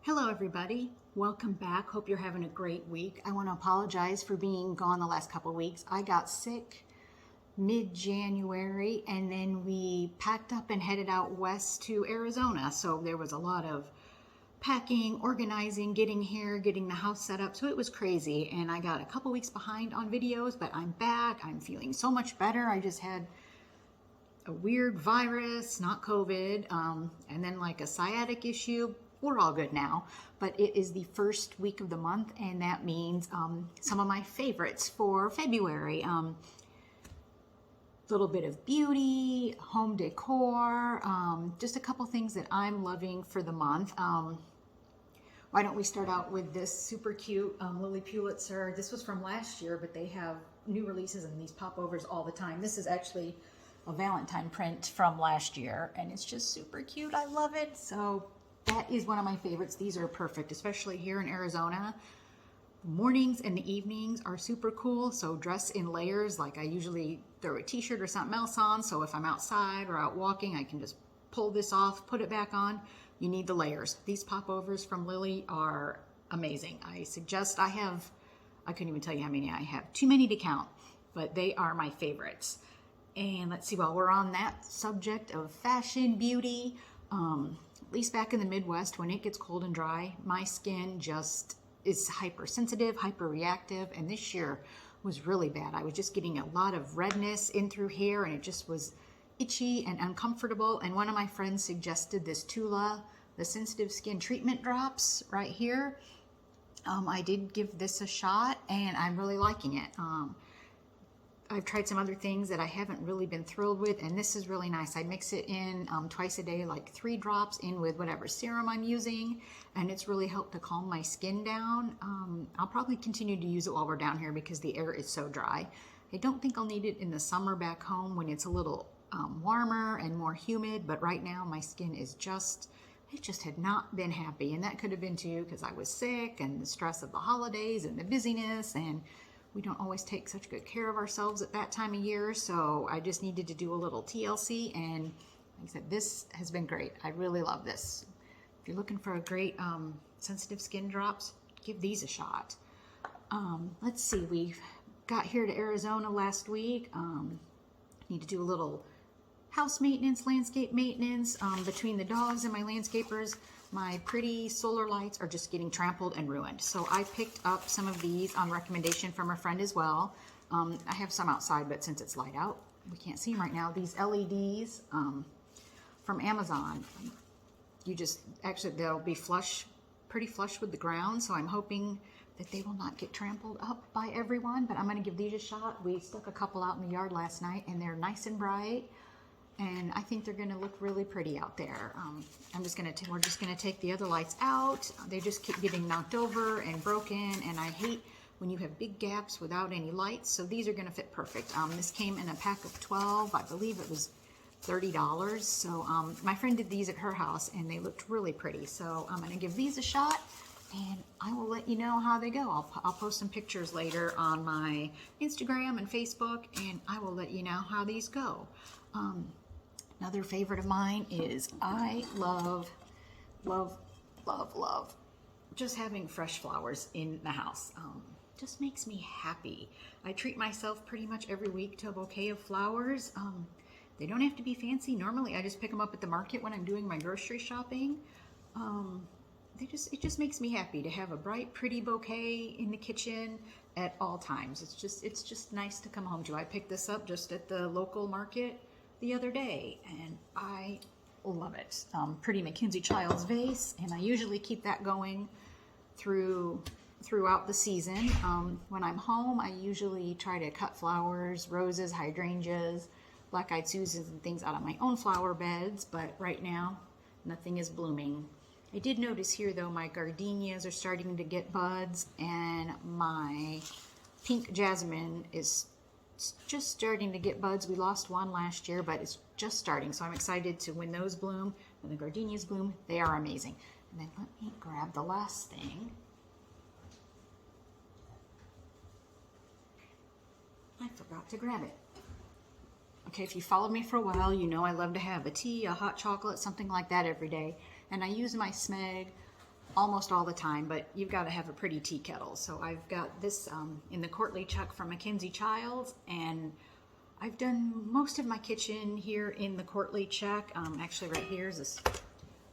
Hello everybody, welcome back. Hope you're having a great week. I want to apologize for being gone the last couple of weeks. I got sick mid-January and then we packed up and headed out west to Arizona. So there was a lot of packing, organizing, getting here, getting the house set up. So it was crazy and I got a couple weeks behind on videos, but I'm back. I'm feeling so much better. I just had a weird virus, not COVID, and then like a sciatic issue. We're all good now, but it is the first week of the month, and that means some of my favorites for February. Little bit of beauty, home decor, just a couple things that I'm loving for the month. Why don't we start out with this super cute Lily Pulitzer. This was from last year, but they have new releases and these popovers all the time. This is actually a Valentine print from last year, and it's just super cute. I love it. So that is one of my favorites. These are perfect, especially here in Arizona. The mornings and the evenings are super cool. So dress in layers. Like I usually throw a t-shirt or something else on. So if I'm outside or out walking, I can just pull this off, put it back on. You need the layers. These popovers from Lily are amazing. I suggest I couldn't even tell you how many I have. Too many to count, but they are my favorites. And let's see, while we're on that subject of fashion, beauty, at least back in the Midwest, when it gets cold and dry, my skin just is hypersensitive, hyper-reactive, and this year was really bad. I was just getting a lot of redness in through here, and it just was itchy and uncomfortable. And one of my friends suggested this Tula, the sensitive skin treatment drops right here. I did give this a shot, and I'm really liking it. I've tried some other things that I haven't really been thrilled with, and this is really nice. I mix it in twice a day, like 3 drops in with whatever serum I'm using, and it's really helped to calm my skin down. I'll probably continue to use it while we're down here because the air is so dry. I don't think I'll need it in the summer back home when it's a little warmer and more humid, but right now my skin is it just had not been happy, and that could have been too because I was sick and the stress of the holidays and the busyness, and we don't always take such good care of ourselves at that time of year, so I just needed to do a little TLC, and like I said, this has been great. I really love this. If you're looking for a great sensitive skin drops, give these a shot. Let's see, we got here to Arizona last week. Need to do a little house maintenance, landscape maintenance. Between the dogs and my landscapers, my pretty solar lights are just getting trampled and ruined. So I picked up some of these on recommendation from a friend as well. I have some outside, but since it's light out, we can't see them right now. These LEDs from Amazon, they'll be pretty flush with the ground. So I'm hoping that they will not get trampled up by everyone, but I'm gonna give these a shot. We stuck a couple out in the yard last night and they're nice and bright. And I think they're going to look really pretty out there. We're just going to take the other lights out. They just keep getting knocked over and broken, and I hate when you have big gaps without any lights. So these are going to fit perfect. This came in a pack of 12. I believe it was $30. So my friend did these at her house, and they looked really pretty. So I'm going to give these a shot, and I will let you know how they go. I'll post some pictures later on my Instagram and Facebook, and I will let you know how these go. Another favorite of mine is I love just having fresh flowers in the house. Just makes me happy. I treat myself pretty much every week to a bouquet of flowers. They don't have to be fancy. Normally I just pick them up at the market when I'm doing my grocery shopping. It just makes me happy to have a bright, pretty bouquet in the kitchen at all times. It's just nice to come home to. I picked this up just at the local market the other day, and I love it. Pretty Mackenzie-Childs vase, and I usually keep that going throughout the season. When I'm home, I usually try to cut flowers, roses, hydrangeas, black-eyed Susans, and things out of my own flower beds, but right now, nothing is blooming. I did notice here, though, my gardenias are starting to get buds, and my pink jasmine is just starting to get buds. We lost one last year, but it's just starting, so I'm excited to when those bloom. When the gardenias bloom, they are amazing. And then let me grab the last thing. I forgot to grab it. Okay, if you followed me for a while, you know I love to have a tea, a hot chocolate, something like that every day. And I use my Smeg almost all the time, but you've got to have a pretty tea kettle. So I've got this in the Courtly Chuck from Mackenzie-Childs, and I've done most of my kitchen here in the Courtly Chuck. Actually right here is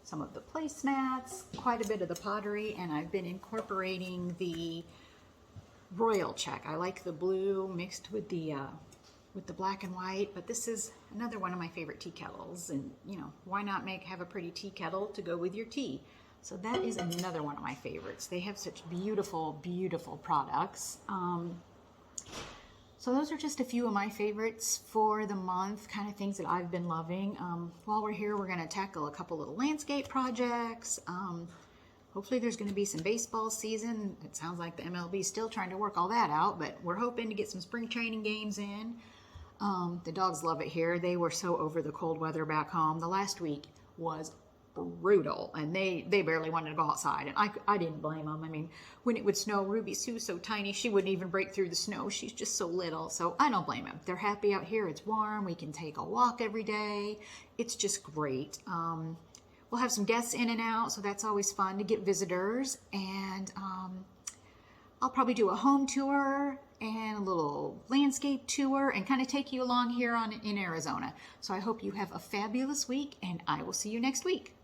some of the placemats, quite a bit of the pottery, and I've been incorporating the Royal Chuck. I like the blue mixed with the black and white, but this is another one of my favorite tea kettles, and you know, why not have a pretty tea kettle to go with your tea? So that is another one of my favorites. They have such beautiful, beautiful products. So those are just a few of my favorites for the month, kind of things that I've been loving. While we're here, we're gonna tackle a couple little landscape projects. Hopefully there's gonna be some baseball season. It sounds like the MLB is still trying to work all that out, but we're hoping to get some spring training games in. The dogs love it here. They were so over the cold weather back home. The last week was brutal, and they barely wanted to go outside, and I didn't blame them. I mean, when it would snow, Ruby Sue's so tiny, she wouldn't even break through the snow. She's just so little, so I don't blame them. They're happy out here. It's warm. We can take a walk every day. It's just great. We'll have some guests in and out, so that's always fun to get visitors, and I'll probably do a home tour and a little landscape tour and kind of take you along here in Arizona. So I hope you have a fabulous week, and I will see you next week.